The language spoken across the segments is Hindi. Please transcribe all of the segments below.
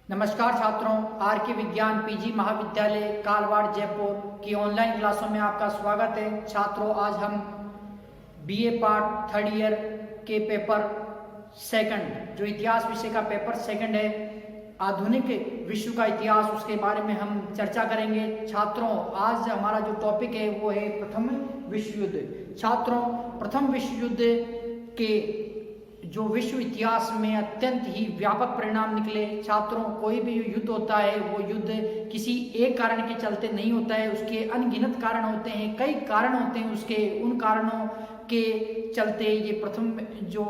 नमस्कार छात्रों, आर के विज्ञान पीजी महाविद्यालय कालवाड़ जयपुर की ऑनलाइन क्लासों में आपका स्वागत है। छात्रों, आज हम बीए पार्ट थर्ड ईयर के पेपर सेकंड, जो इतिहास विषय का पेपर सेकंड है, आधुनिक विश्व का इतिहास, उसके बारे में हम चर्चा करेंगे। छात्रों, आज हमारा जो टॉपिक है वो है प्रथम विश्व युद्ध। छात्रों, प्रथम विश्व युद्ध के जो विश्व इतिहास में अत्यंत ही व्यापक परिणाम निकले। छात्रों, कोई भी युद्ध होता है वो युद्ध किसी एक कारण के चलते नहीं होता है, उसके अनगिनत कारण होते हैं, कई कारण होते हैं उसके। उन कारणों के चलते ये प्रथम जो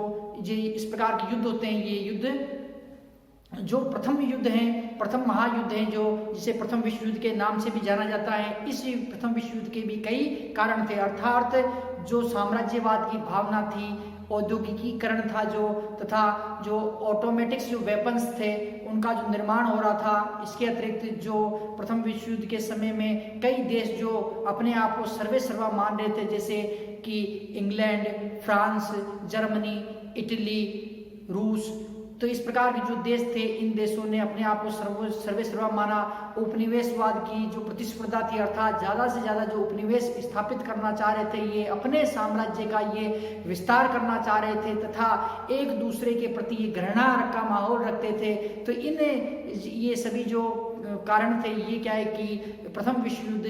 इस प्रकार के युद्ध होते हैं, ये युद्ध जो प्रथम युद्ध हैं, प्रथम महायुद्ध हैं, जो जिसे प्रथम विश्व युद्ध के नाम से भी जाना जाता है। इस प्रथम विश्व युद्ध के भी कई कारण थे, अर्थात जो साम्राज्यवाद की भावना थी, औद्योगिकीकरण था जो, तथा जो ऑटोमेटिक्स जो वेपन्स थे उनका जो निर्माण हो रहा था। इसके अतिरिक्त जो प्रथम विश्व युद्ध के समय में कई देश जो अपने आप को सर्वे सर्वा मान रहे थे, जैसे कि इंग्लैंड, फ्रांस, जर्मनी, इटली, रूस, तो इस प्रकार के जो देश थे, इन देशों ने अपने आप को सर्वे सर्वा माना। उपनिवेशवाद की जो प्रतिस्पर्धा थी, अर्थात ज़्यादा से ज़्यादा जो उपनिवेश स्थापित करना चाह रहे थे, ये अपने साम्राज्य का ये विस्तार करना चाह रहे थे, तथा एक दूसरे के प्रति घृणा का माहौल रखते थे। तो ये सभी जो कारण थे, ये क्या है कि प्रथम विश्व युद्ध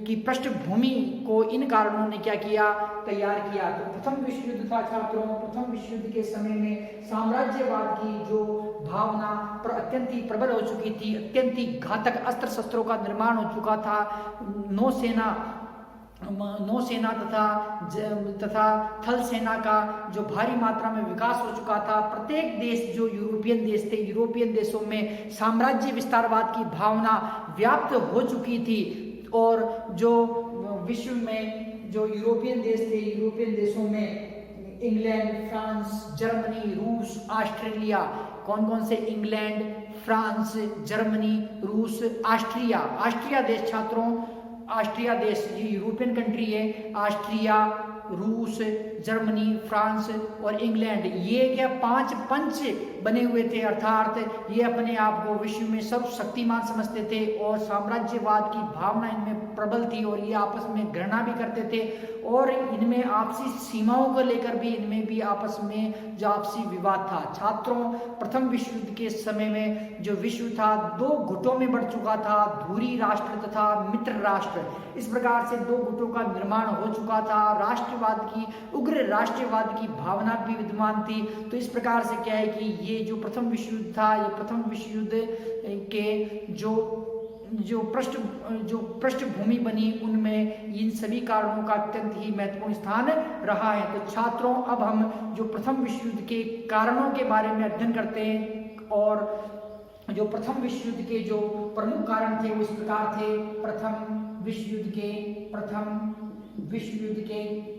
की पृष्ठभूमि को इन कारणों ने क्या किया, तैयार किया। तो प्रथम विश्व युद्ध था छात्रों, प्रथम विश्व युद्ध के समय में साम्राज्यवाद की जो भावना पर अत्यंत ही प्रबल हो चुकी थी, अत्यंत ही घातक अस्त्र शस्त्रों का निर्माण हो चुका था, नौसेना तथा थल सेना का जो भारी मात्रा में विकास हो चुका था। प्रत्येक देश जो यूरोपियन देश थे, यूरोपियन देशों में साम्राज्य विस्तारवाद की भावना व्याप्त हो चुकी थी, और जो विश्व में जो यूरोपियन देश थे, यूरोपियन देशों में इंग्लैंड, फ्रांस, जर्मनी, रूस, ऑस्ट्रेलिया, कौन कौन से? इंग्लैंड, फ्रांस, जर्मनी, रूस, ऑस्ट्रिया देश। छात्रों, ऑस्ट्रिया देश ये यूरोपियन कंट्री है। ऑस्ट्रिया, रूस, जर्मनी, फ्रांस और इंग्लैंड, ये क्या पांच पंच बने हुए थे, अर्थात ये अपने आप को विश्व में सर्वशक्तिमान समझते थे, और साम्राज्यवाद की भावना इनमें प्रबल थी, और ये आपस में घृणा भी करते थे, और इनमें आपसी सीमाओं को लेकर भी इनमें भी आपस में जो आपसी विवाद था। छात्रों, प्रथम विश्व युद्ध के समय में जो विश्व था दो गुटों में बढ़ चुका था, धुरी राष्ट्र तथा मित्र राष्ट्र। इस प्रकार से दो गुटों का निर्माण हो चुका था। उग्र राष्ट्रवाद की भावना भी विद्यमान थी। तो इस प्रकार से क्या है कि ये जो प्रथम विश्व युद्ध था, ये प्रथम विश्व युद्ध के जो पृष्ठभूमि बनी, उनमें इन सभी कारणों का अत्यंत ही महत्वपूर्ण स्थान रहा है। तो छात्रों, अब हम जो प्रथम विश्व युद्ध के कारणों के बारे में अध्ययन करते हैं, और जो प्रथम विश्व युद्ध के जो प्रमुख कारण थे वो इस प्रकार थे। प्रथम विश्व युद्ध के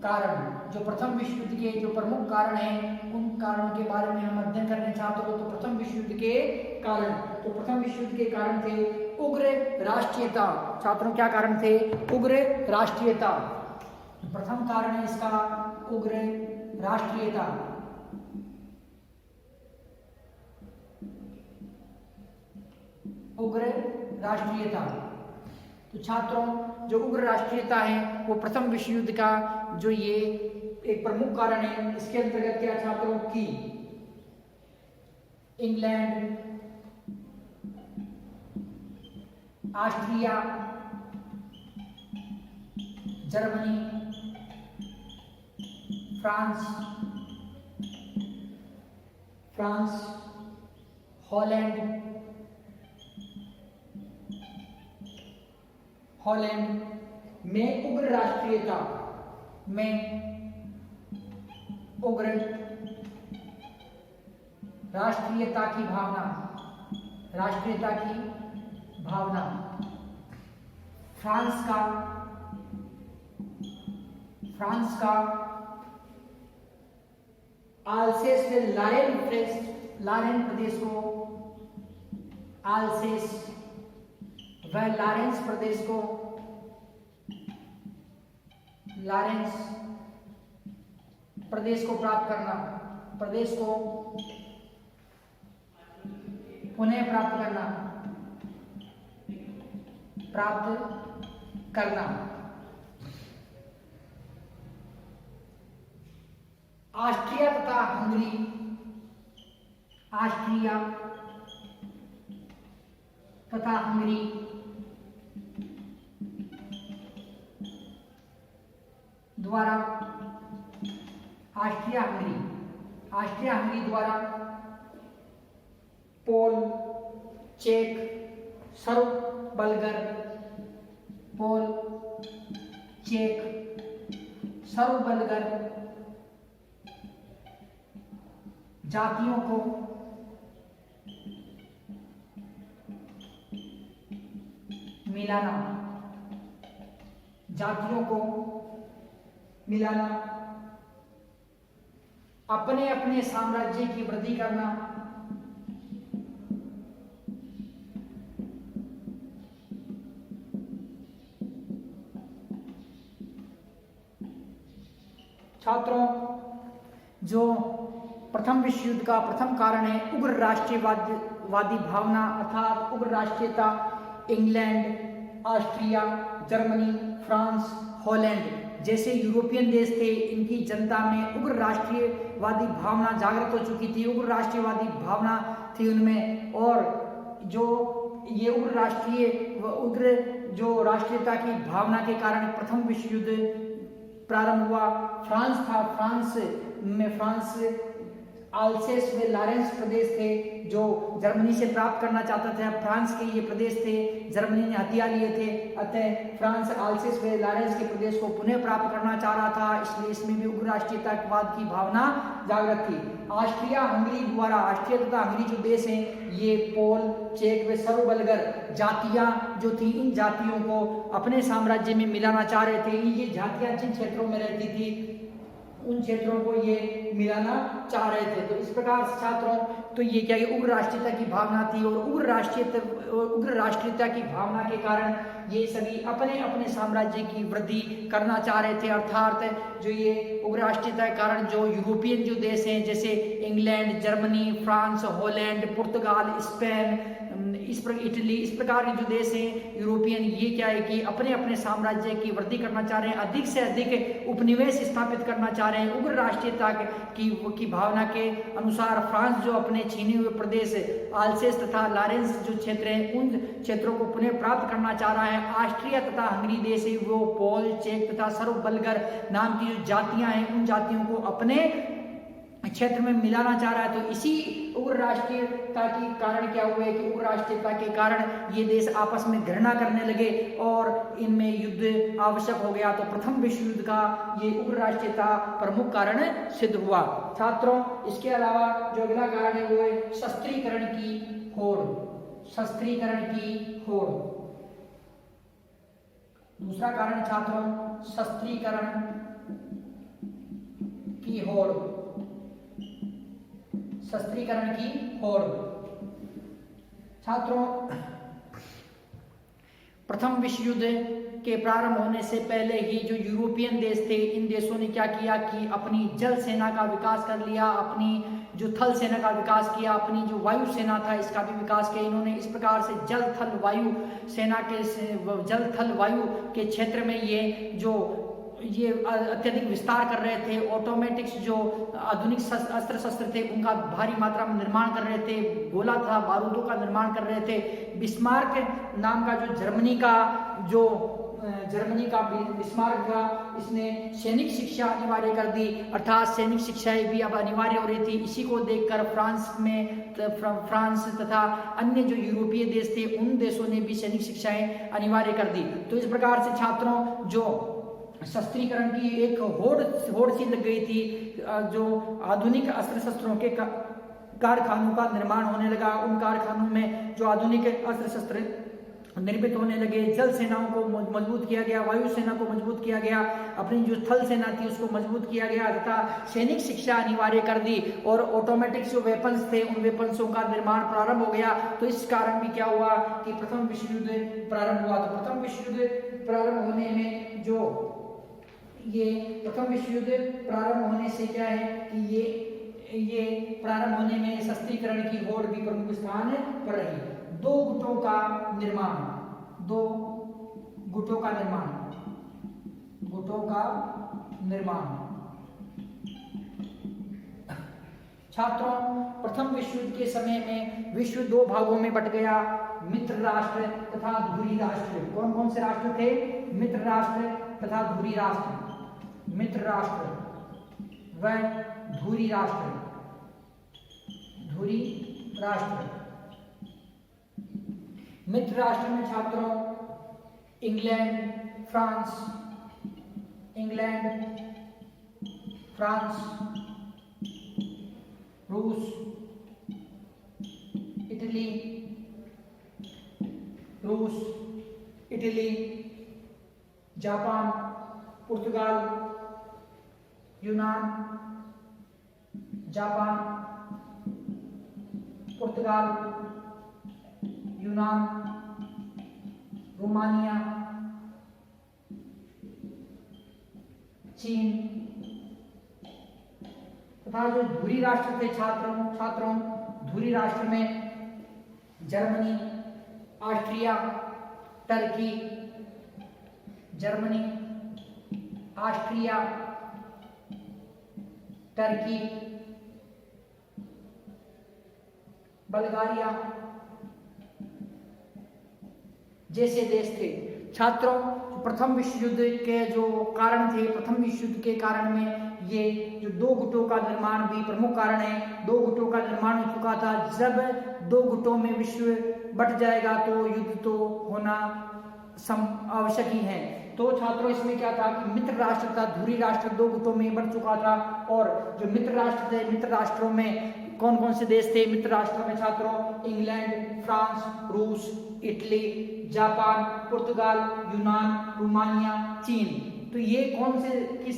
कारण, जो प्रथम विश्व युद्ध के जो प्रमुख कारण हैं, उन कारणों के बारे में हम अध्ययन करने चाहते हो। तो प्रथम विश्व युद्ध के कारण, तो प्रथम विश्व युद्ध के कारण थे उग्र राष्ट्रीयता। छात्रों, क्या कारण थे? उग्र राष्ट्रीयता। प्रथम कारण है इसका उग्र राष्ट्रीयता। उग्र राष्ट्रीयता। तो छात्रों, जो उग्र राष्ट्रीयता है वो प्रथम विश्व युद्ध का जो ये एक प्रमुख कारण है। इसके अंतर्गत क्या छात्रों की England, Austria, Germany, France, Holland में उग्र राष्ट्रीयता की भावना, फ्रांस का आल्सेस में लारेन प्रदेश को, लॉरेंस प्रदेश को लॉरेंस प्रदेश को प्राप्त करना, प्रदेश को पुनः प्राप्त करना, प्राप्त करना। ऑस्ट्रिया तथा हंगरी, ऑस्ट्रिया तथा हंगरी द्वारा, ऑस्ट्रिया हंगरी द्वारा पोल, चेक, सर्ब बल्गर, पोल, चेक, सर्ब बल्गर जातियों को मिलाना, जातियों को मिलाना, अपने अपने साम्राज्य की वृद्धि करना, छात्रों जो प्रथम विश्व युद्ध का प्रथम कारण है उग्र राष्ट्रीयवादी भावना अर्थात उग्र राष्ट्रीयता। England, Austria, Germany, France, Holland जैसे यूरोपियन देश थे, इनकी जनता में उग्र राष्ट्रीयवादी भावना जागृत हो चुकी थी, उग्र राष्ट्रीयवादी भावना थी उनमें। और जो ये उग्र जो राष्ट्रीयता की भावना के कारण प्रथम विश्व युद्ध प्रारंभ हुआ। फ्रांस था, फ्रांस अल्सेस व लॉरेंस प्रदेश थे जो जर्मनी से प्राप्त करना चाहता था। फ्रांस के ये प्रदेश थे, जर्मनी ने हथिया लिए थे, अतः फ्रांस अल्सेस व लॉरेंस के प्रदेश को पुनः प्राप्त करना चाह रहा था, इसलिए इसमें भी उग्र राष्ट्रीयतावाद की भावना जागृत थी। ऑस्ट्रिया हंगरी द्वारा, ऑस्ट्रिया तथा हंगरी जो देश हैं ये पोल, चेक व सर्ब बल्गर जातियां जो थी, इन जातियों को अपने साम्राज्य में मिलाना चाह रहे थे। ये जातियां जिन क्षेत्रों में रहती थी उन क्षेत्रों को ये मिलाना चाह रहे थे। तो इस प्रकार से छात्रों तो ये क्या उग्र राष्ट्रीयता की भावना थी और उग्र राष्ट्रीयता की भावना के कारण ये सभी अपने अपने साम्राज्य की वृद्धि करना चाह रहे थे। अर्थात जो ये उग्र राष्ट्रीयता के कारण जो यूरोपियन जो देश हैं जैसे इंग्लैंड, जर्मनी, फ्रांस, हॉलैंड, पुर्तगाल, स्पेन, इटली, इस प्रकार के जो देश हैं यूरोपियन, ये क्या है कि अपने अपने साम्राज्य की वृद्धि करना चाह रहे हैं, अधिक से अधिक उपनिवेश स्थापित करना चाह रहे हैं। उग्र राष्ट्रीयता की भावना के अनुसार फ्रांस जो अपने छीने हुए प्रदेश अल्सेस तथा लॉरेंस जो क्षेत्र हैं उन क्षेत्रों को पुनः प्राप्त करना चाह रहा है। ऑस्ट्रिया तथा हंगरी देश है वो पोल, चेक तथा सर्ब बल्गर नाम की जो जातियां हैं उन जातियों को अपने क्षेत्र में मिलाना चाह रहा है। तो इसी उग्र राष्ट्रीयता के कारण क्या हुआ है कि उग्र राष्ट्रीयता के कारण ये देश आपस में घृणा करने लगे और इनमें युद्ध आवश्यक हो गया। तो प्रथम विश्व युद्ध का ये उग्र राष्ट्रीयता प्रमुख कारण सिद्ध हुआ। छात्रों इसके अलावा जो अगला कारण है वो है शस्त्रीकरण की होड़, शस्त्रीकरण की होड़। दूसरा कारण छात्रों शस्त्रीकरण की होड़, शस्त्रीकरण की होड़। छात्रों प्रथम विश्व युद्ध के प्रारंभ होने से पहले ही जो यूरोपियन देश थे इन देशों ने क्या किया कि अपनी जल सेना का विकास कर लिया, अपनी जो थल सेना का विकास किया, अपनी जो वायु सेना था इसका भी विकास किया। इन्होंने इस प्रकार से जल थल वायु सेना के जल थल वायु के क्षेत्र में ये अत्यधिक विस्तार कर रहे थे। ऑटोमेटिक्स जो आधुनिक अस्त्र शस्त्र थे उनका भारी मात्रा में निर्माण कर रहे थे, गोला था बारूदों का निर्माण कर रहे थे। बिस्मार्क नाम का जो जर्मनी का बिस्मार्क था, इसने सैनिक शिक्षा अनिवार्य कर दी, अर्थात सैनिक शिक्षाएं भी अब अनिवार्य हो रही थी। इसी को देखकर फ्रांस तथा अन्य जो यूरोपीय देश थे उन देशों ने भी सैनिक शिक्षाएं अनिवार्य कर दी। तो इस प्रकार से छात्रों जो शस्त्रीकरण की एक होड़ सी लग गई थी, जो आधुनिक अस्त्र शस्त्रों के कारखानों का निर्माण होने लगा। उन कारखानों में जो आधुनिक अस्त्र शस्त्र निर्मित होने लगे, जल सेनाओं को मजबूत किया गया, वायु सेना को मजबूत किया गया, अपनी जो थल सेना थी उसको मजबूत किया गया तथा सैनिक शिक्षा अनिवार्य कर दी और ऑटोमेटिक जो वेपन्स थे उन वेपन्सों का निर्माण प्रारंभ हो गया। तो इस कारण भी क्या हुआ कि प्रथम विश्व युद्ध प्रारंभ हुआ। तो प्रथम विश्व युद्ध प्रारंभ होने में जो ये प्रथम विश्व युद्ध प्रारंभ होने से क्या है कि ये प्रारंभ होने में शस्त्रीकरण की होड़ भी प्रमुख स्थान पर रही। दो गुटों का निर्माण। छात्रों, प्रथम विश्व युद्ध के समय में विश्व दो भागों में बट गया, मित्र राष्ट्र तथा धुरी राष्ट्र। कौन कौन से राष्ट्र थे? मित्र राष्ट्र तथा धुरी राष्ट्र। मित्र राष्ट्र व धुरी राष्ट्र। मित्र राष्ट्र में छात्रों इंग्लैंड, फ्रांस, रूस, इटली, जापान, पुर्तगाल, यूनान, रोमानिया, चीन तथा जो धुरी राष्ट्र थे छात्रों धुरी राष्ट्र में जर्मनी, ऑस्ट्रिया, टर्की, बल्गारिया जैसे देश थे। छात्रों, प्रथम विश्व युद्ध के जो कारण थे, प्रथम विश्व युद्ध के कारण में ये जो दो गुटों का निर्माण भी प्रमुख कारण है। दो गुटों का निर्माण हो चुका था। जब दो गुटों में विश्व बट जाएगा तो युद्ध तो होना आवश्यक ही है। तो छात्रों, इसमें क्या था कि मित्र राष्ट्र था, धुरी राष्ट्र दो गुटों में बट चुका था। और जो मित्र राष्ट्र थे, मित्र राष्ट्रों में कौन कौन से देश थे? मित्र राष्ट्रों में छात्रों इंग्लैंड, फ्रांस, रूस, इटली, जापान, पुर्तगाल, यूनान, रोमानिया, चीन। तो ये कौन से किस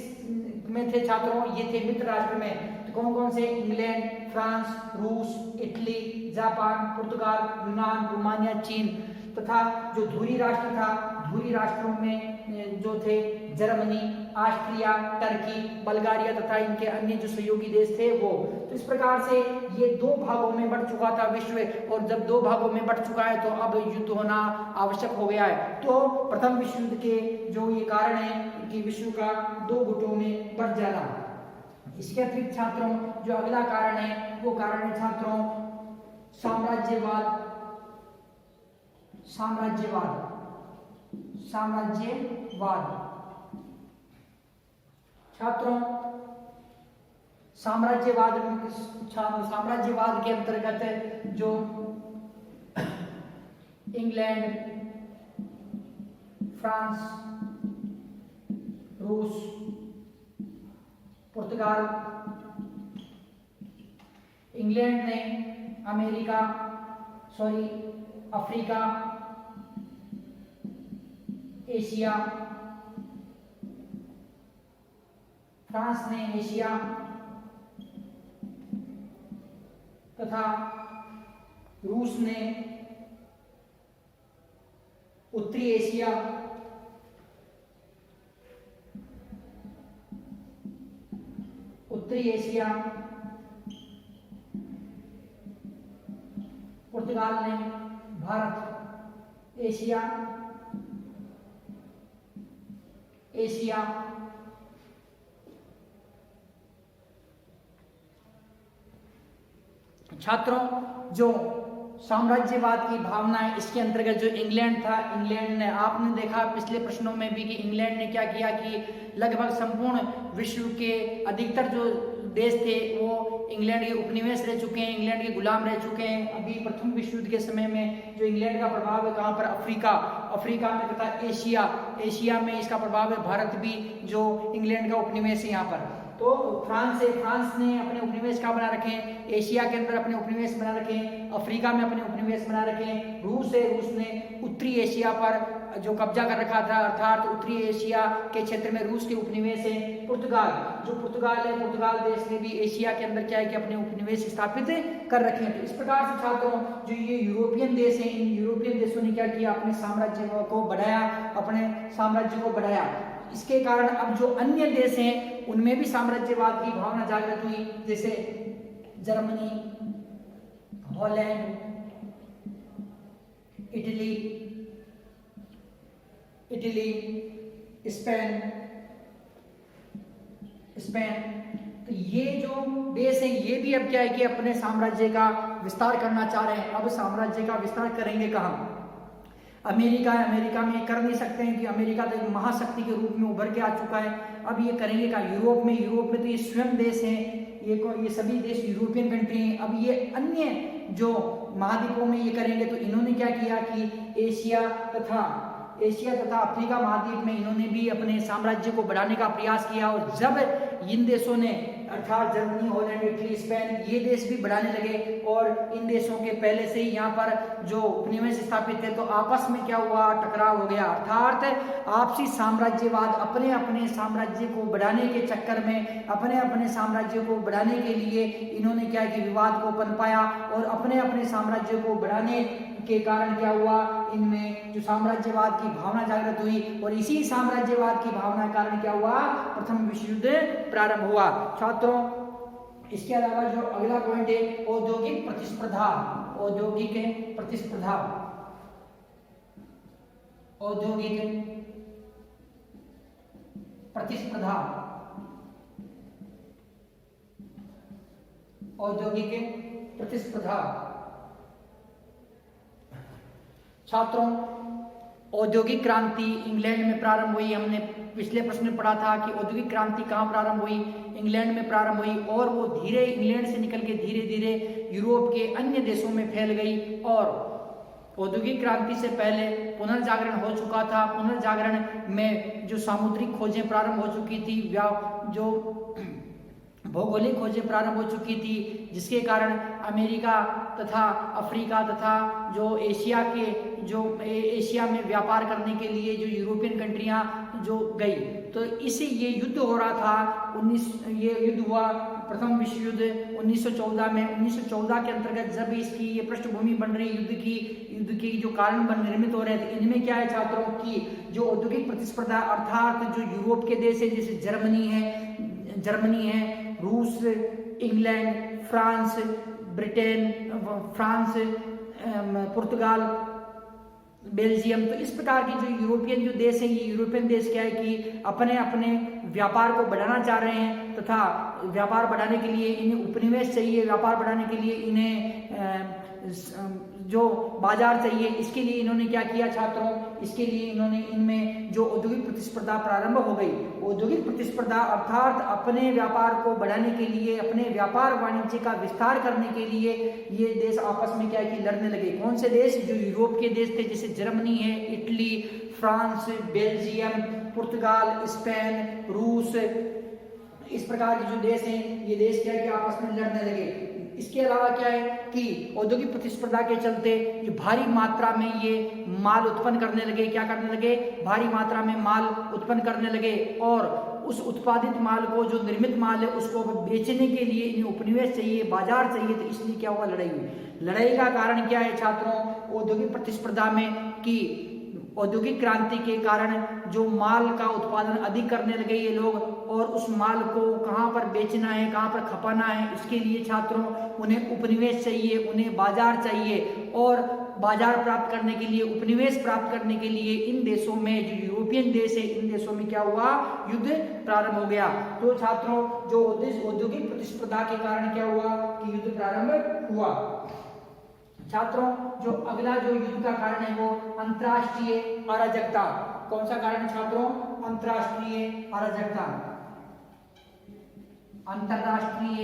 में थे छात्रों? ये थे मित्र राष्ट्र में। तो कौन कौन से? इंग्लैंड, फ्रांस, रूस, इटली, जापान, पुर्तगाल, यूनान, रोमानिया, चीन। तथा जो धुरी राष्ट्र था, धुरी राष्ट्रों में जो थे जर्मनी, ऑस्ट्रिया, टर्की, बल्गारिया तथा इनके अन्य जो सहयोगी देश थे वो। तो इस प्रकार से ये दो भागों में बट चुका था विश्व, और जब दो भागों में बट चुका है तो अब युद्ध होना आवश्यक हो गया है। तो प्रथम विश्व युद्ध के जो ये कारण है कि विश्व का दो गुटों में बट जाना। इसके अतिरिक्त छात्रों जो अगला कारण है वो कारण है छात्रों साम्राज्यवाद। छात्रों, साम्राज्यवाद के अंतर्गत जो इंग्लैंड, फ्रांस, रूस, पुर्तगाल, इंग्लैंड ने अफ्रीका, एशिया, फ्रांस ने एशिया तथा रूस ने उत्तरी एशिया, पुर्तगाल ने भारत, एशिया, छात्रों जो साम्राज्यवाद की भावना है इसके अंतर्गत जो इंग्लैंड था, इंग्लैंड ने, आपने देखा पिछले प्रश्नों में भी कि इंग्लैंड ने क्या किया कि लगभग संपूर्ण विश्व के अधिकतर जो देश थे वो इंग्लैंड के उपनिवेश रह चुके हैं, इंग्लैंड के गुलाम रह चुके हैं। अभी प्रथम विश्व युद्ध के समय में जो इंग्लैंड का प्रभाव है कहाँ पर? अफ्रीका में तथा एशिया में इसका प्रभाव है। भारत भी जो इंग्लैंड का उपनिवेश है यहाँ पर। तो फ्रांस ने अपने उपनिवेश कहाँ बना रखे हैं? एशिया के अंदर अपने उपनिवेश बना रखे हैं, अफ्रीका में अपने उपनिवेश बना रखे हैं। रूस ने उत्तरी एशिया पर जो कब्जा कर रखा था, अर्थात उत्तरी एशिया के क्षेत्र में रूस के उपनिवेश है। पुर्तगाल देश ने भी एशिया के अंदर क्या है कि अपने उपनिवेश स्थापित कर रखे हैं। तो इस प्रकार से छात्रों जो ये यूरोपियन देश हैं, इन यूरोपियन देशों ने क्या किया? अपने साम्राज्य को बढ़ाया। इसके कारण अब जो अन्य देश हैं उनमें भी साम्राज्यवाद की भावना जागृत हुई, जैसे जर्मनी, हॉलैंड, इटली, स्पेन। तो ये जो देश हैं ये भी अब क्या है कि अपने साम्राज्य का विस्तार करना चाह रहे हैं। अब साम्राज्य का विस्तार करेंगे कहाँ? अमेरिका है, अमेरिका में कर नहीं सकते हैं कि अमेरिका तो एक महाशक्ति के रूप में उभर के आ चुका है। अब ये करेंगे कहाँ? यूरोप में तो ये स्वयं देश हैं, ये सभी देश यूरोपियन कंट्री हैं। अब ये अन्य जो महाद्वीपों में ये करेंगे, तो इन्होंने क्या किया कि एशिया तथा अफ्रीका महाद्वीप में इन्होंने भी अपने साम्राज्य को बढ़ाने का प्रयास किया। और जब इन देशों ने अर्थात जर्मनी, हॉलैंड, इटली, स्पेन ये देश भी बढ़ाने लगे और इन देशों के पहले से ही यहाँ पर जो उपनिवेश स्थापित थे, तो आपस में क्या हुआ? टकराव हो गया। अर्थात आपसी साम्राज्यवाद अपने अपने साम्राज्य को बढ़ाने के चक्कर में, अपने अपने साम्राज्य को बढ़ाने के लिए इन्होंने क्या कि विवाद को पनपाया और अपने अपने साम्राज्य को बढ़ाने के कारण क्या हुआ? इनमें जो साम्राज्यवाद की भावना जागृत हुई और इसी साम्राज्यवाद की भावना के कारण क्या हुआ? प्रथम विश्व युद्ध प्रारंभ हुआ। छात्रों, इसके अलावा जो अगला पॉइंट है औद्योगिक प्रतिस्पर्धा। औद्योगिक प्रतिस्पर्धा छात्रों, औद्योगिक क्रांति इंग्लैंड में प्रारंभ हुई। हमने पिछले प्रश्न में पढ़ा था कि औद्योगिक क्रांति कहाँ प्रारंभ हुई? इंग्लैंड में प्रारंभ हुई और वो धीरे इंग्लैंड से निकल के धीरे धीरे यूरोप के अन्य देशों में फैल गई। और औद्योगिक क्रांति से पहले पुनर्जागरण हो चुका था। पुनर्जागरण में जो सामुद्रिक खोजें प्रारंभ हो चुकी थी, जो भौगोलिक खोजें प्रारंभ हो चुकी थी, जिसके कारण अमेरिका तथा अफ्रीका तथा जो एशिया में व्यापार करने के लिए जो यूरोपियन कंट्रियां जो गई, तो इसे ये युद्ध हो रहा था। ये युद्ध हुआ प्रथम विश्व युद्ध 1914 में। 1914 के अंतर्गत जब इसकी ये पृष्ठभूमि बन रही युद्ध की जो कारण निर्मित हो रहे थे, इनमें क्या है छात्रों की जो औद्योगिक प्रतिस्पर्धा, अर्थात जो यूरोप के देश है जैसे जर्मनी है, रूस, इंग्लैंड, फ्रांस, पुर्तगाल, बेल्जियम, तो इस प्रकार की जो यूरोपियन जो देश हैं, ये यूरोपियन देश क्या है कि अपने अपने व्यापार को बढ़ाना चाह रहे हैं तथा व्यापार बढ़ाने के लिए इन्हें उपनिवेश चाहिए। व्यापार बढ़ाने के लिए इन्हें जो बाजार चाहिए, इसके लिए इन्होंने क्या किया छात्रों? इसके लिए इन्होंने इनमें जो औद्योगिक प्रतिस्पर्धा प्रारंभ हो गई। औद्योगिक प्रतिस्पर्धा अर्थात अपने व्यापार को बढ़ाने के लिए, अपने व्यापार वाणिज्य का विस्तार करने के लिए ये देश आपस में क्या कि लड़ने लगे। कौन से देश? जो यूरोप के देश थे, जैसे जर्मनी है, इटली, फ्रांस, बेल्जियम, पुर्तगाल, स्पेन, रूस, इस प्रकार के जो देश हैं, ये देश क्या है कि आपस में लड़ने लगे। इसके अलावा क्या है कि औद्योगिक प्रतिस्पर्धा के चलते ये भारी मात्रा में ये माल उत्पन्न करने लगे। क्या करने लगे? भारी मात्रा में माल उत्पन्न करने लगे और उस उत्पादित माल को, जो निर्मित माल है, उसको बेचने के लिए इन्हें उपनिवेश चाहिए, बाजार चाहिए। तो इसलिए क्या हुआ? लड़ाई हुई। लड़ाई का कारण क्या है छात्रों? औद्योगिक प्रतिस्पर्धा में कि औद्योगिक क्रांति के कारण जो माल का उत्पादन अधिक करने लगे ये लोग, और उस माल को कहाँ पर बेचना है, कहाँ पर खपाना है, इसके लिए छात्रों उन्हें उपनिवेश चाहिए, उन्हें बाजार चाहिए। और बाजार प्राप्त करने के लिए, उपनिवेश प्राप्त करने के लिए इन देशों में, जो यूरोपियन देश है, इन देशों में क्या हुआ? युद्ध प्रारंभ हो गया। तो छात्रों, जो औद्योगिक प्रतिस्पर्धा के कारण क्या हुआ कि युद्ध प्रारंभ हुआ। छात्रों, जो अगला जो युद्ध का कारण है वो अंतरराष्ट्रीय अराजकता। कौन सा कारण छात्रों? अंतरराष्ट्रीय अराजकता। अंतरराष्ट्रीय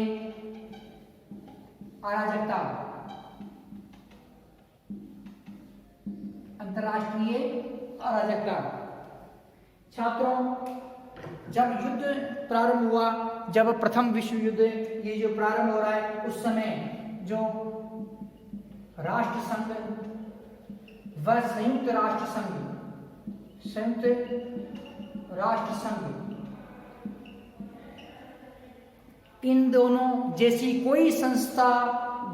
अराजकता, अंतरराष्ट्रीय अराजकता। छात्रों, जब युद्ध प्रारंभ हुआ, जब प्रथम विश्व युद्ध ये जो प्रारंभ हो रहा है, उस समय जो राष्ट्र संघ व संयुक्त राष्ट्र संघ इन दोनों जैसी कोई संस्था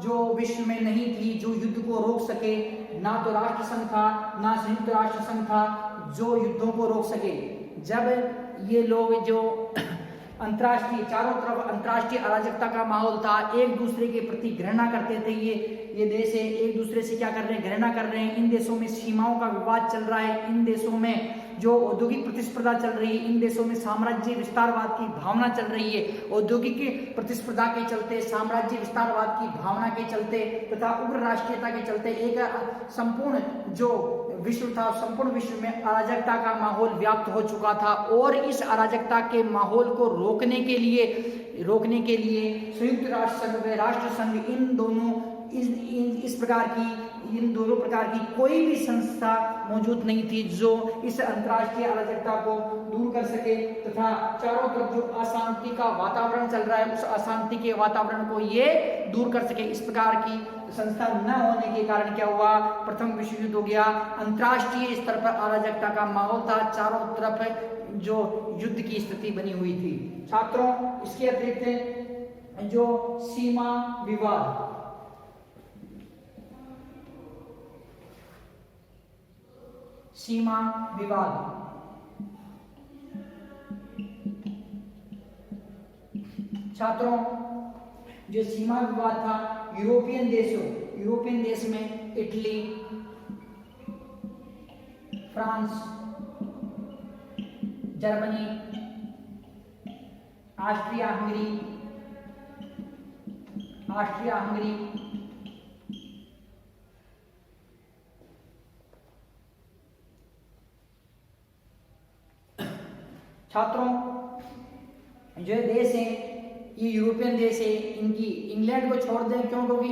जो विश्व में नहीं थी जो युद्ध को रोक सके। ना तो राष्ट्र संघ था, ना संयुक्त राष्ट्र संघ था जो युद्धों को रोक सके। जब ये लोग जो अंतर्राष्ट्रीय, चारों तरफ अंतर्राष्ट्रीय अराजकता का माहौल था, एक दूसरे के प्रति घृणा करते थे। ये देश है एक दूसरे से क्या कर रहे हैं, घृणा कर रहे हैं। इन देशों में सीमाओं का विवाद चल रहा है, इन देशों में जो औद्योगिक प्रतिस्पर्धा चल रही है, इन देशों में साम्राज्य विस्तारवाद की भावना चल रही है। औद्योगिक प्रतिस्पर्धा के चलते, साम्राज्य विस्तारवाद की भावना के चलते तथा उग्र राष्ट्रीयता के चलते एक संपूर्ण जो विश्व था, संपूर्ण विश्व में अराजकता का माहौल व्याप्त हो चुका था। और इस अराजकता के माहौल को रोकने के लिए संयुक्त राष्ट्र संघ व राष्ट्र संघ इन दोनों प्रकार की कोई भी संस्था मौजूद नहीं थी जो इस अंतर्राष्ट्रीय अराजकता को दूर कर सके तथा चारों तरफ जो अशांति का वातावरण चल रहा है, उस अशांति के वातावरण को ये दूर कर सके। इस प्रकार की संस्था न होने के कारण क्या हुआ, प्रथम विश्व युद्ध हो गया। अंतर्राष्ट्रीय स्तर पर अराजकता का माहौल था, चारों तरफ जो युद्ध की स्थिति बनी हुई थी। छात्रों, इसके अतिरिक्त जो सीमा विवाद, छात्रों जो सीमा विवाद था यूरोपियन देश में Italy, France, Germany, Austria Hungary, छात्रों जो देश है ये यूरोपियन देश है। इनकी इंग्लैंड को छोड़ दें, क्यों? क्योंकि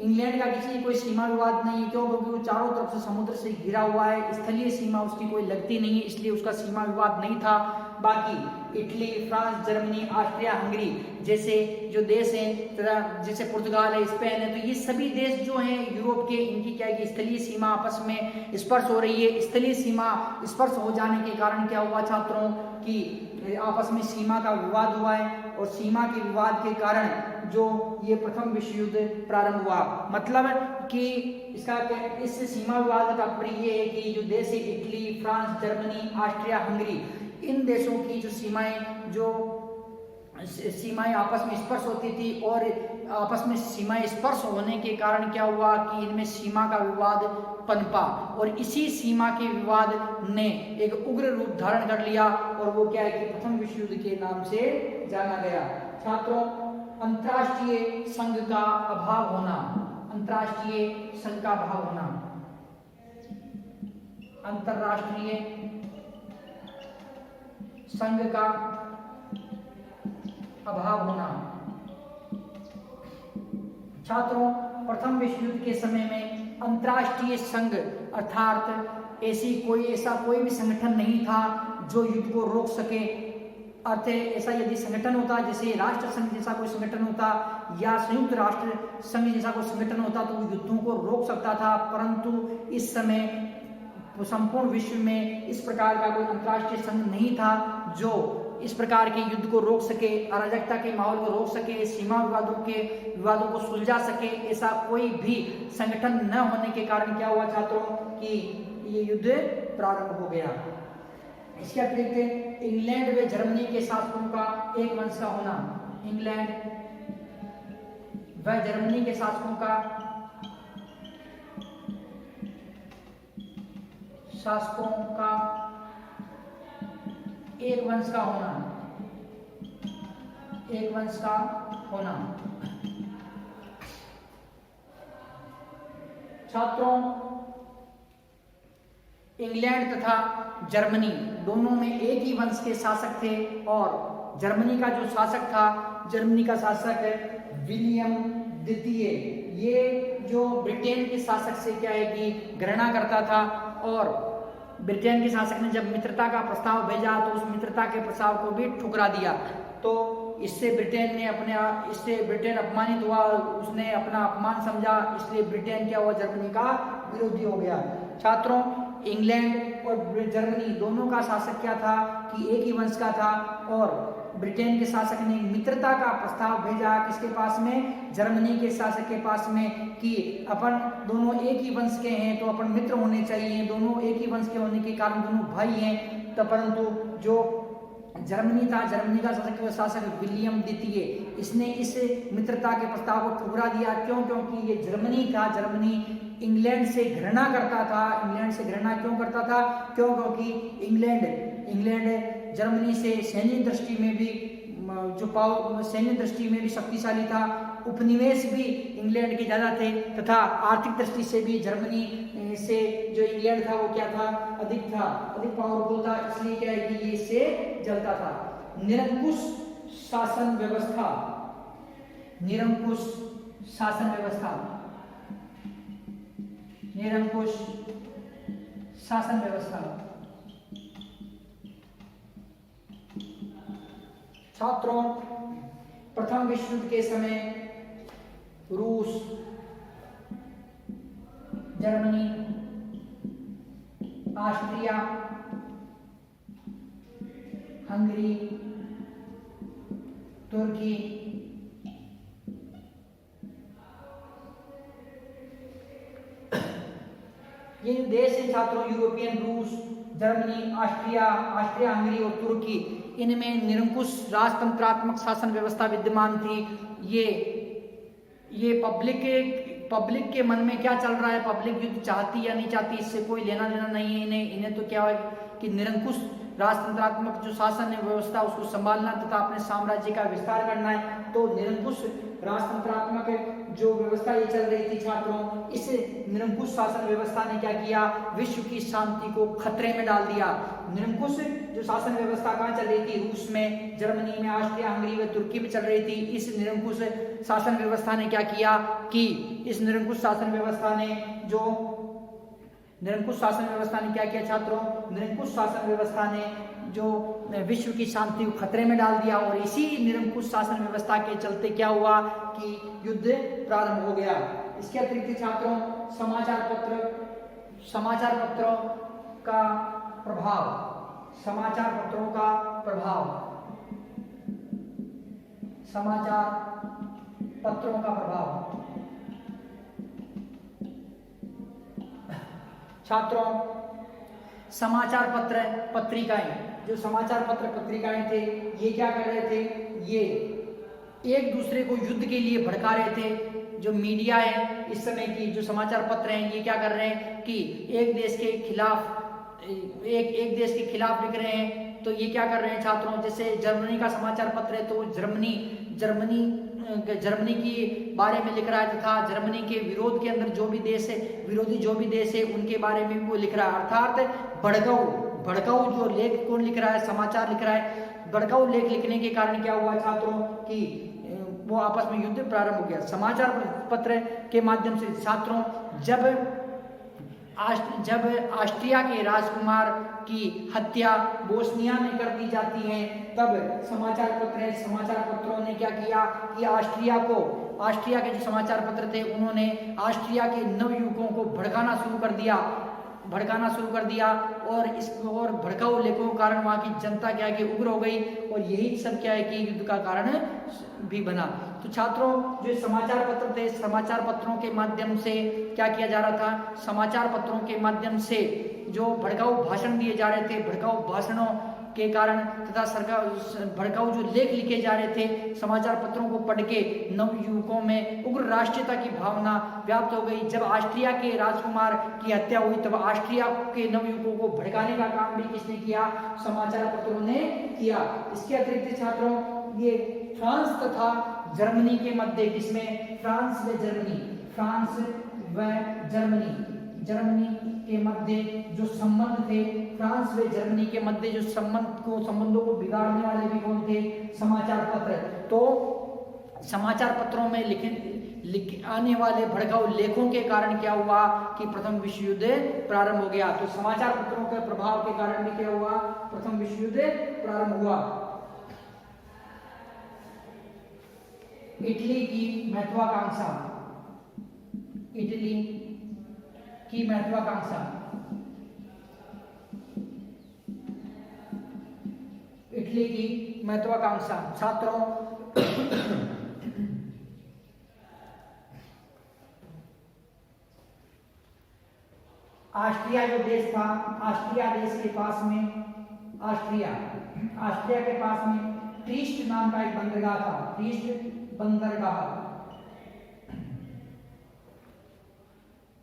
इंग्लैंड का किसी कोई सीमा विवाद नहीं है। क्यों? क्योंकि वो चारों तरफ से समुद्र से घिरा हुआ है, स्थलीय सीमा उसकी कोई लगती नहीं है, इसलिए उसका सीमा विवाद नहीं था। बाकी Italy, France, Germany, Austria Hungary जैसे जो देश हैं, जैसे पुर्तगाल है, स्पेन है, तो ये सभी देश जो हैं यूरोप के, इनकी क्या है कि स्थलीय सीमा आपस में स्पर्श हो रही है। स्थलीय सीमा स्पर्श हो जाने के कारण क्या हुआ छात्रों कि आपस में सीमा का विवाद हुआ है, और सीमा के विवाद के कारण जो ये प्रथम विश्व युद्ध प्रारंभ हुआ। मतलब कि इस सीमा विवाद का तात्पर्य ये है कि जो देश है Italy, France, Germany, Austria Hungary, इन देशों की जो सीमाएं आपस में स्पर्श होती थी, और आपस में सीमाएं स्पर्श होने के कारण क्या हुआ कि इनमें सीमा का विवाद पनपा, और इसी सीमा के विवाद ने एक उग्र रूप धारण कर लिया, और वो क्या है कि प्रथम विश्व युद्ध के नाम से जाना गया। छात्रों, अंतर्राष्ट्रीय संघ का अभाव होना, अंतर्राष्ट्रीय संघ का अभाव होना, अंतर्राष्ट्रीय संघ का अभाव होना। छात्रों, प्रथम विश्व युद्ध के समय में अंतर्राष्ट्रीय संघ अर्थात ऐसा कोई भी संगठन नहीं था जो युद्ध को रोक सके। अर्थ ऐसा यदि संगठन होता, जैसे राष्ट्र संघ जैसा कोई संगठन होता या संयुक्त राष्ट्र संघ जैसा कोई संगठन होता, तो वो युद्धों को रोक सकता था। परंतु इस समय संपूर्ण विश्व में इस प्रकार का कोई अंतर्राष्ट्रीय संघ नहीं था जो इस प्रकार के युद्ध को रोक सके, अराजकता के माहौल को रोक सके, सीमा विवादों को सुलझा सके। ऐसा कोई भी संगठन न होने के कारण क्या हुआ छात्रों कि ये युद्ध प्रारंभ हो गया। इसके अतिरिक्त इंग्लैंड व जर्मनी के शासकों का एक वंश का होना, इंग्लैंड व जर्मनी के शासकों का एक वंश का होना, छात्रों, इंग्लैंड तथा जर्मनी दोनों में एक ही वंश के शासक थे, और जर्मनी का जो शासक था, जर्मनी का शासक विलियम द्वितीय, ये जो ब्रिटेन के शासक से क्या है कि घृणा करता था, और ब्रिटेन के शासक ने जब मित्रता का प्रस्ताव भेजा तो उस मित्रता के प्रस्ताव को भी ठुकरा दिया। तो इससे ब्रिटेन अपमानित हुआ, उसने अपना अपमान समझा, इसलिए ब्रिटेन क्या हुआ, जर्मनी का विरोधी हो गया। छात्रों, इंग्लैंड और जर्मनी दोनों का शासक क्या था कि एक ही वंश का था, और ब्रिटेन के शासक ने मित्रता का प्रस्ताव भेजा किसके पास में, जर्मनी के शासक के पास में, कि अपन दोनों एक ही वंश के हैं तो अपन मित्र होने चाहिए, दोनों एक ही वंश के होने के कारण दोनों भाई हैं। तो परंतु जो जर्मनी था, जर्मनी का शासक विलियम द्वितीय, इसने इस मित्रता के प्रस्ताव को ठुकरा दिया। क्यों? क्योंकि ये जर्मनी था, जर्मनी इंग्लैंड से घृणा करता था। इंग्लैंड से घृणा क्यों करता था? क्यों? क्योंकि इंग्लैंड जर्मनी से सैन्य दृष्टि में भी सैन्य दृष्टि में भी शक्तिशाली था। उपनिवेश भी इंग्लैंड के ज्यादा थे तथा आर्थिक दृष्टि से भी जर्मनी से जो इंग्लैंड था वो क्या था? अधिक पावरफुल था। इसलिए क्या है कि ये इससे जलता था। निरंकुश शासन व्यवस्था, निरंकुश शासन व्यवस्था, निरंकुश शासन व्यवस्था। छात्रों, प्रथम विश्व युद्ध के समय रूस, जर्मनी, ऑस्ट्रिया, हंगरी, तुर्की, ये जो देश है छात्रों, यूरोपियन, रूस, जर्मनी, ऑस्ट्रिया, हंगरी और तुर्की, इनमें निरंकुश राजतंत्रात्मक शासन व्यवस्था विद्यमान थी। ये पब्लिक के मन में क्या चल रहा है, पब्लिक युद्ध चाहती या नहीं चाहती, इससे कोई लेना देना नहीं है इन्हें तो क्या है कि निरंकुश राजतंत्रात्मक जो शासन है व्यवस्था उसको संभालना तथा अपने साम्राज्य का विस्तार करना है। तो निरंकुश राजतंत्रात्मक जो व्यवस्था ये चल रही थी छात्रों, इस निरंकुश शासन व्यवस्था ने क्या किया? विश्व की शांति को खतरे में डाल दिया। निरंकुश जो शासन व्यवस्था कहाँ चल रही थी? रूस में, जर्मनी में, ऑस्ट्रिया, हंगरी व तुर्की में चल रही थी। इस निरंकुश शासन व्यवस्था ने क्या किया कि इस निरंकुश शासन व्यवस्था ने क्या किया छात्रों? निरंकुश शासन व्यवस्था ने जो विश्व की शांति को खतरे में डाल दिया और इसी निरंकुश शासन व्यवस्था के चलते क्या हुआ कि युद्ध प्रारंभ हो गया। इसके अतिरिक्त छात्रों, समाचार पत्रों का प्रभाव, समाचार पत्रों का प्रभाव, समाचार पत्रों का प्रभाव। छात्रों, समाचार पत्रिकाएं, जो समाचार पत्रिकाएं थे, ये क्या कर रहे थे? ये एक दूसरे को युद्ध के लिए भड़का रहे थे। जो मीडिया है इस समय की, जो समाचार पत्र हैं, ये क्या कर रहे हैं कि एक देश के खिलाफ लिख रहे हैं। तो ये क्या कर रहे हैं छात्रों? जैसे जर्मनी का समाचार पत्र है तो जर्मनी के बारे में लिख रहा है तथा जर्मनी के विरोध के अंदर विरोधी जो भी देश है उनके बारे में वो लिख रहा है। अर्थात भड़काऊ जो लेख कौन लिख रहा है? समाचार लिख रहा है। भड़काऊ लेख लिखने के कारण क्या हुआ छात्रों कि वो आपस में युद्ध प्रारंभ हो गया। समाचार पत्र के माध्यम से छात्रों, जब ऑस्ट्रिया के राजकुमार की हत्या बोस्निया में कर दी जाती है, तब समाचार पत्रों ने क्या किया कि ऑस्ट्रिया के जो समाचार पत्र थे उन्होंने ऑस्ट्रिया के नवयुवकों को भड़काना शुरू कर दिया और भड़काऊ लेखों के कारण वहां की जनता क्या है कि उग्र हो गई और यही सब क्या है कि युद्ध का कारण भी बना। तो छात्रों, जो समाचार पत्र थे, समाचार पत्रों के माध्यम से क्या किया जा रहा था? समाचार पत्रों के माध्यम से जो भड़काऊ भाषण दिए जा रहे थे, भड़काऊ भाषणों के कारण तथा भड़काऊ जो लेख लिखे जा रहे थे, समाचार पत्रों को पढ़ के नवयुवकों में उग्र राष्ट्रीयता की भावना व्याप्त हो गई। जब ऑस्ट्रिया के राजकुमार की हत्या हुई तब ऑस्ट्रिया के नवयुवकों को भड़काने का काम भी किसने किया? समाचार पत्रों ने किया। इसके अतिरिक्त छात्रों, ये फ्रांस तथा जर्मनी के मध्य, जिसमें फ्रांस व जर्मनी के मध्य जो संबंध थे, फ्रांस व जर्मनी के मध्य जो संबंधों को बिगाड़ने वाले भी कौन थे? समाचार पत्र। तो समाचार पत्रों में आने वाले भड़काऊ लेखों के कारण क्या हुआ कि प्रथम विश्व युद्ध प्रारंभ हो गया। तो समाचार पत्रों के प्रभाव के कारण भी क्या हुआ? प्रथम विश्व युद्ध प्रारंभ हुआ। इटली की महत्वाकांक्षा, इटली की महत्वाकांक्षा, इटली की महत्वाकांक्षा। छात्रों, ऑस्ट्रिया जो देश था, ऑस्ट्रिया देश के पास में ऑस्ट्रिया। ऑस्ट्रिया के पास में ट्रीस्ट नाम का एक बंदरगाह था, ट्रीस्ट बंदरगाह।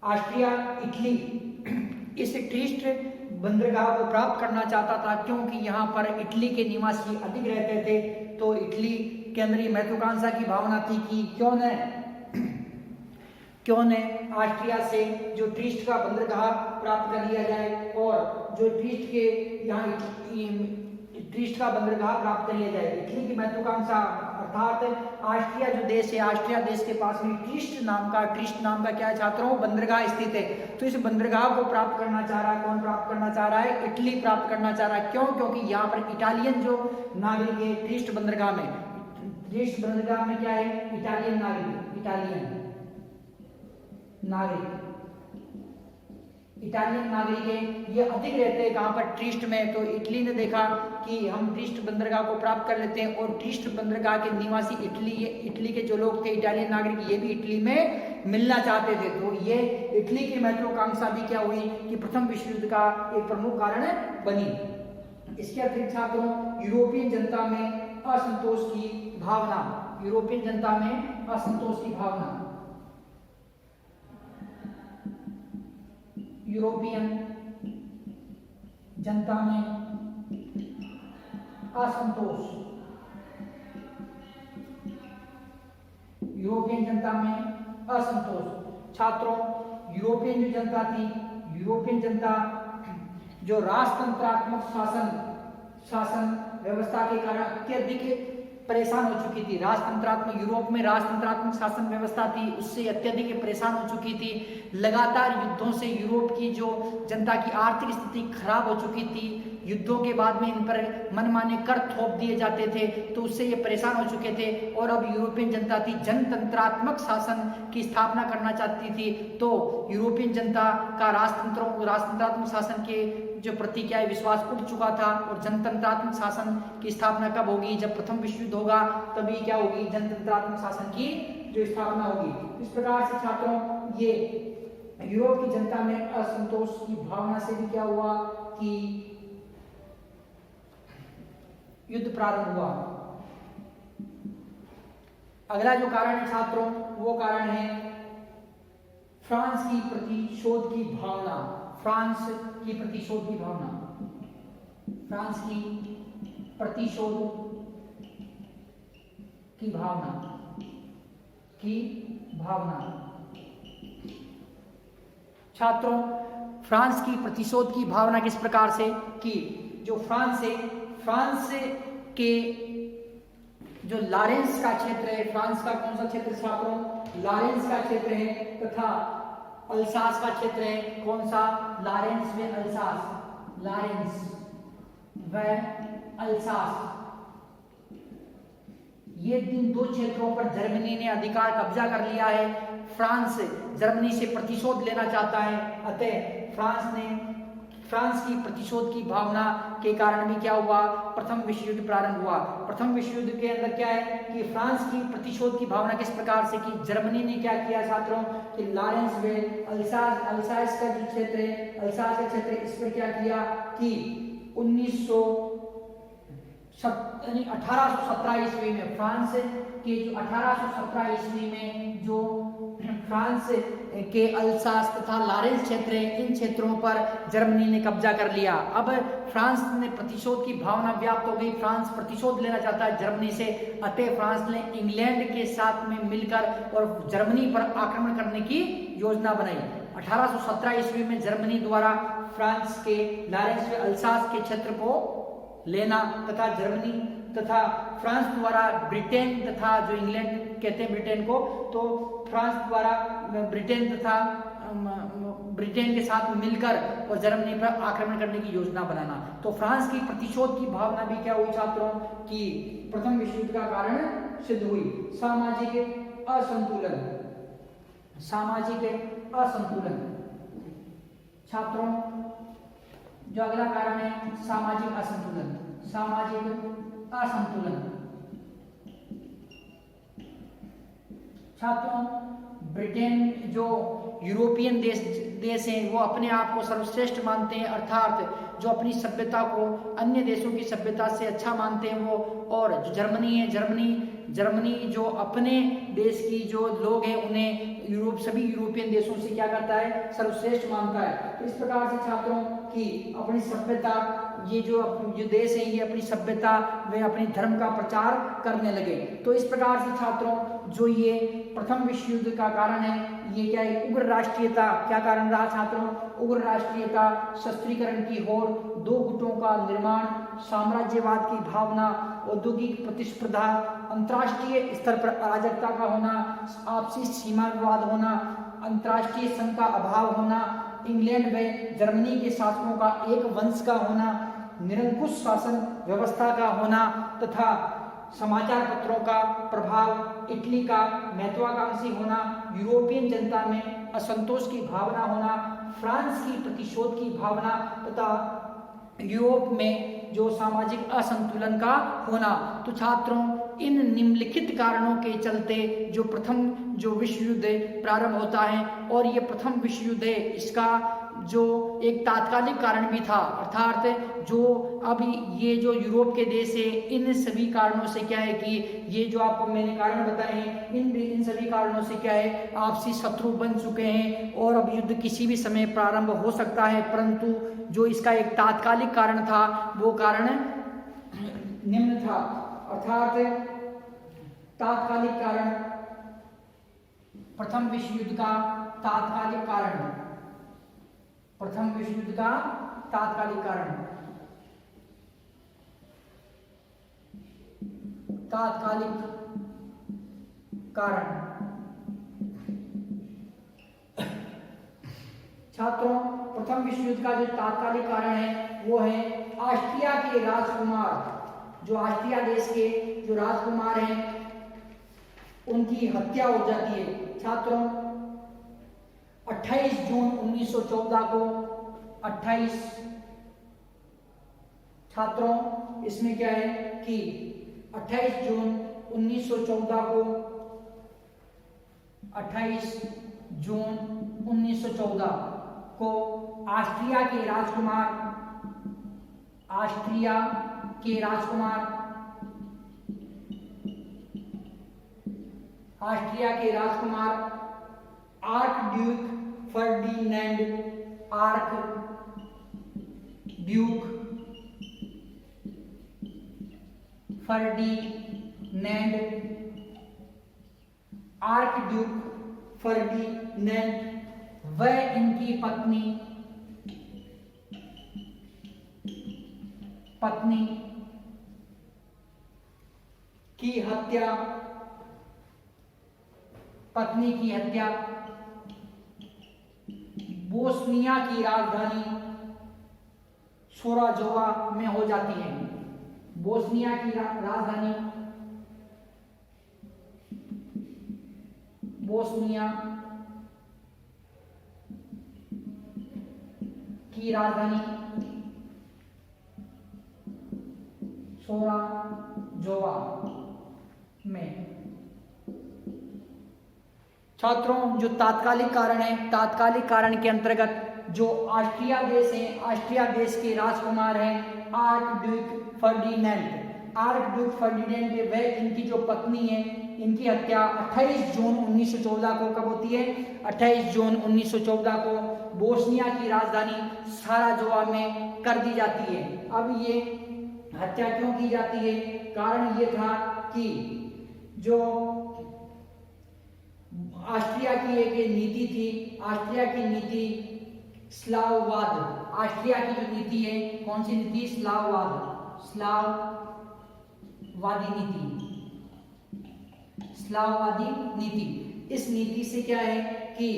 ऑस्ट्रिया इटली इस ट्रीस्ट बंदरगाह को प्राप्त करना चाहता था, क्योंकि यहाँ पर इटली के निवासी अधिक रहते थे। तो इटली के अंदर ये महत्वाकांक्षा की भावना थी कि क्यों न ऑस्ट्रिया से जो ट्रीस्ट का बंदरगाह प्राप्त कर लिया जाए और जो ट्रीस्ट के यहाँ ट्रीस्ट का बंदरगाह प्राप्त कर लिया जाए। इटली की महत्वाकांक्षा अर्थात ऑस्ट्रिया जो देश है, ऑस्ट्रिया देश के पास में ट्रीस्ट नाम का क्या है छात्रों, बंदरगाह स्थित है। तो इस बंदरगाह को प्राप्त करना चाह रहा है, कौन प्राप्त करना चाह रहा है, इटली प्राप्त करना चाह रहा है। क्यों? क्योंकि यहाँ पर इटालियन जो नागरिक है ट्रीस्ट बंदरगाह में क्या है, इटालियन नागरिक है, ये अधिक रहते हैं कहाँ पर, ट्रीस्ट में। तो इटली ने देखा कि हम ट्रीस्ट बंदरगाह को प्राप्त कर लेते हैं, और ट्रीस्ट बंदरगाह के निवासी इटली के जो लोग थे, इटालियन नागरिक, ये भी इटली में मिलना चाहते थे। तो ये इटली की महत्वाकांक्षा भी क्या हुई कि प्रथम विश्व युद्ध का एक प्रमुख कारण बनी। इसके अतिरिक्त छात्रों, यूरोपियन जनता में असंतोष की भावना, यूरोपियन जनता में असंतोष की भावना, यूरोपियन जनता में असंतोष, यूरोपियन जनता में असंतोष। छात्रों, यूरोपियन जो जनता थी, यूरोपियन जनता जो राष्ट्रतंत्रात्मक शासन व्यवस्था के कारण अत्यधिक परेशान हो चुकी थी। यूरोप में राष्ट्रतंत्रात्मक शासन व्यवस्था थी, उससे अत्यधिक परेशान हो चुकी थी। लगातार युद्धों से यूरोप की जो जनता की आर्थिक स्थिति खराब हो चुकी थी। युद्धों के बाद में इन पर मनमाने कर थोप दिए जाते थे, तो उससे ये परेशान हो चुके थे। और अब यूरोपियन जनता थी जनतंत्रात्मक शासन की स्थापना करना चाहती थी। तो यूरोपियन जनता का राष्ट्रतंत्रात्मक शासन के जो प्रति क्या है विश्वास उठ चुका था। और जनतंत्रात्मक शासन की स्थापना कब होगी, जब प्रथम विश्व युद्ध होगा, तभी क्या होगी, जनतंत्रात्मक शासन की जो स्थापना होगी। इस प्रकार से छात्रों, ये यूरोप की जनता में असंतोष की भावना से भी क्या हुआ कि युद्ध प्रारंभ हुआ। अगला जो कारण है छात्रों, वो कारण है फ्रांस की प्रतिशोध की भावना, फ्रांस की प्रतिशोध की भावना, फ्रांस की प्रतिशोध की भावना। छात्रों, फ्रांस की प्रतिशोध की भावना किस प्रकार से कि जो फ्रांस के जो लॉरेंस का क्षेत्र है, फ्रांस का कौन सा क्षेत्र छात्रों, लॉरेंस का क्षेत्र है, तथा अल्सास का क्षेत्र है। कौन सा, लॉरेंस व अल्सास, लॉरेंस व अल्सास, ये इन दो क्षेत्रों पर जर्मनी ने अधिकार कब्जा कर लिया है। फ्रांस जर्मनी से प्रतिशोध लेना चाहता है, अतः फ्रांस की प्रतिशोध की भावना के कारण भी क्या हुआ, प्रथम विश्व युद्ध प्रारंभ हुआ। प्रथम विश्व युद्ध के अंदर क्या है कि फ्रांस की प्रतिशोध की भावना किस प्रकार से कि जर्मनी ने क्या किया छात्रों कि लॉरेंस व अल्सास का जो क्षेत्र है, अल्सास का क्षेत्र, इस पर क्या किया कि 1817 ईस्वी में फ्रांस के जो 1817 ईस्वी में जो फ्रांस के अल्सास तथा लॉरेंस क्षेत्र है, इन क्षेत्रों पर जर्मनी ने कब्जा कर लिया। अब फ्रांस ने प्रतिशोध की भावना व्याप्त हो गई, फ्रांस प्रतिशोध लेना चाहता है जर्मनी से, अतः फ्रांस ने इंग्लैंड के साथ में मिलकर और जर्मनी पर आक्रमण करने की योजना बनाई। 1817 ईस्वी में जर्मनी द्वारा फ्रांस के लॉरेंस व अल्सास के क्षेत्र को लेना तथा जर्मनी तथा फ्रांस द्वारा ब्रिटेन तथा जो इंग्लैंड कहते हैं ब्रिटेन को, तो फ्रांस द्वारा ब्रिटेन के साथ मिलकर और जर्मनी पर आक्रमण करने की योजना बनाना। तो फ्रांस की प्रतिशोध की भावना भी क्या हुई छात्रों कि प्रथम विश्व युद्ध का कारण सिद्ध हुई। सामाजिक असंतुलन छात्रों, जो अगला कारण है सामाजिक असंतुलन। छात्रों, ब्रिटेन जो यूरोपियन देश देश हैं वो अपने आप को सर्वश्रेष्ठ मानते हैं, अर्थात जो अपनी सभ्यता को अन्य देशों की सभ्यता से अच्छा मानते हैं वो, और जो जर्मनी है, जर्मनी जो अपने देश की जो लोग हैं उन्हें सभी यूरोपियन देशों से क्या करता है, सर्वश्रेष्ठ मानता है। तो इस प्रकार से छात्रों की अपनी सभ्यता, ये जो देश है ये अपनी सभ्यता वे अपने धर्म का प्रचार करने लगे। तो इस प्रकार से छात्रों जो ये प्रथम विश्व युद्ध का कारण है, ये क्या है, उग्र राष्ट्रीयता। क्या कारण रहा छात्रों, उग्र राष्ट्रीयता, शस्त्रीकरण की होड़, दो गुटों का निर्माण, साम्राज्यवाद की भावना, औद्योगिक प्रतिस्पर्धा, अंतर्राष्ट्रीय स्तर पर अराजकता का होना, आपसी सीमा विवाद होना, अंतर्राष्ट्रीय संघ का अभाव होना, इंग्लैंड व जर्मनी के शासकों का एक वंश का होना, निरंकुश शासन व्यवस्था का होना तथा समाचार पत्रों का प्रभाव, इटली का महत्वाकांक्षी होना, यूरोपियन जनता में असंतोष की भावना होना, फ्रांस की प्रतिशोध की भावना तथा यूरोप में जो सामाजिक असंतुलन का होना। तो छात्रों इन निम्नलिखित कारणों के चलते जो प्रथम जो विश्व युद्ध प्रारंभ होता है, और ये प्रथम विश्व युद्ध है इसका जो एक तात्कालिक कारण भी था, अर्थात जो अभी ये जो यूरोप के देश है इन सभी कारणों से क्या है कि ये जो आपको मैंने कारण बताए हैं इन सभी कारणों से क्या है, आपसी शत्रु बन चुके हैं और अब युद्ध किसी भी समय प्रारंभ हो सकता है। परंतु जो इसका एक तात्कालिक कारण था वो कारण निम्न था, अर्थात तात्कालिक कारण, प्रथम विश्व युद्ध का तात्कालिक कारण, प्रथम विश्व युद्ध का तात्कालिक कारण, तात्कालिक कारण। छात्रों प्रथम विश्व युद्ध का जो तात्कालिक कारण है वो है ऑस्ट्रिया के राजकुमार, जो ऑस्ट्रिया देश के जो राजकुमार हैं उनकी हत्या हो जाती है। छात्रों 28 जून 1914 को 28 छात्रों इसमें क्या है कि 28 जून 1914 को 28 जून 1914 को ऑस्ट्रिया के राजकुमार, ऑस्ट्रिया के राजकुमार, ऑस्ट्रिया के राजकुमार archduke Ferdinand, archduke Ferdinand, archduke Ferdinand व इनकी पत्नी की हत्या, पत्नी की हत्या बोस्निया की राजधानी सोराजोवा में हो जाती है। बोस्निया की राजधानी, बोस्निया की राजधानी सोराजोवा में। छात्रों जो तात्कालिक कारण है, तात्कालिक कारण के अंतर्गत जो ऑस्ट्रिया देश है, ऑस्ट्रिया देश के राजकुमार हैं arc Duke Ferdinand, archduke Ferdinand व इनकी जो पत्नी है इनकी हत्या 28 जून 1914 को कब होती है, 28 जून 1914 को बोस्निया की राजधानी साराजोवा में कर दी जाती है। अब ये हत्या क्यों की जाती है, कारण ये था कि जो ऑस्ट्रिया की एक नीति थी, ऑस्ट्रिया की नीति स्लाववाद, ऑस्ट्रिया की जो नीति है कौन सी नीति, स्लाववाद, स्लाववादी नीति, स्लाववादी नीति। इस नीति से क्या है कि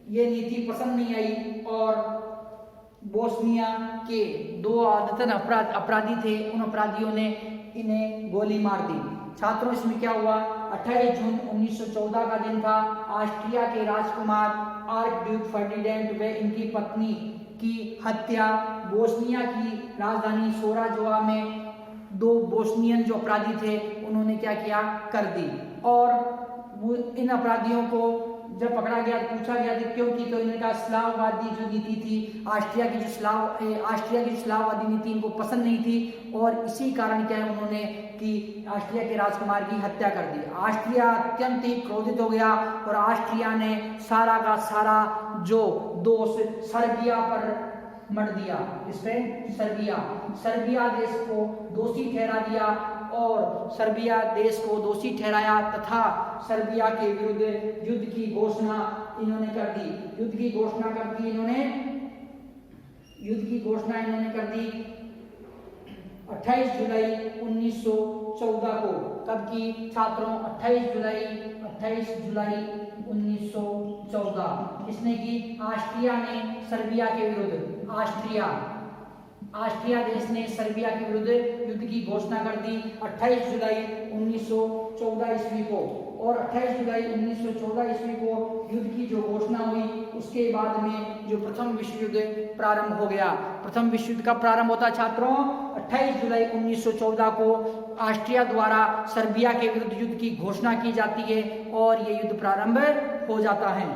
ये नीति पसंद नहीं आई और बोस्निया के दो आदतन अपराधी थे, उन अपराधियों ने इन्हें गोली मार दी। छात्रों इसमें क्या हुआ, 28 जून 1914 का दिन था, ऑस्ट्रिया के राजकुमार आर्क ड्यूक फर्डिनेंड व इनकी पत्नी की हत्या बोस्निया की राजधानी सोराजोवा में दो बोस्नियन जो अपराधी थे उन्होंने क्या किया, कर दी। और इन अपराधियों को जब पकड़ा गया तो पूछा गया था क्यों की, तो इन्होंने कहा स्लाववादी जो नीति थी, ऑस्ट्रिया की जो स्लाववादी नीति इनको पसंद नहीं थी, और इसी कारण क्या है उन्होंने कि ऑस्ट्रिया के राजकुमार की हत्या कर दी। ऑस्ट्रिया अत्यंत ही क्रोधित हो गया और ऑस्ट्रिया ने सारा का सारा जो दोष सर्बिया पर मर दिया। इस पे सर्बिया देश को दोषी ठहरा दिया और सर्बिया देश को दोषी ठहराया तथा सर्बिया के विरुद्ध युद्ध की घोषणा इन्होंने कर दी। युद्ध की घोषणा इन्होंने कर दी 28 जुलाई 1914 को। कब की छात्रों? 28 जुलाई 1914 किसने की? ऑस्ट्रिया ने सर्बिया के विरुद्ध। ऑस्ट्रिया देश ने सर्बिया के विरुद्ध युद्ध की घोषणा कर दी 28 जुलाई 1914 ईस्वी को। और 28 जुलाई 1914 ईस्वी को युद्ध की जो घोषणा हुई उसके बाद में जो प्रथम विश्व युद्ध प्रारंभ हो गया। प्रथम विश्व युद्ध का प्रारंभ होता छात्रों 28 जुलाई 1914 को ऑस्ट्रिया द्वारा सर्बिया के विरुद्ध युद्ध की घोषणा की जाती है और ये युद्ध प्रारंभ हो जाता है।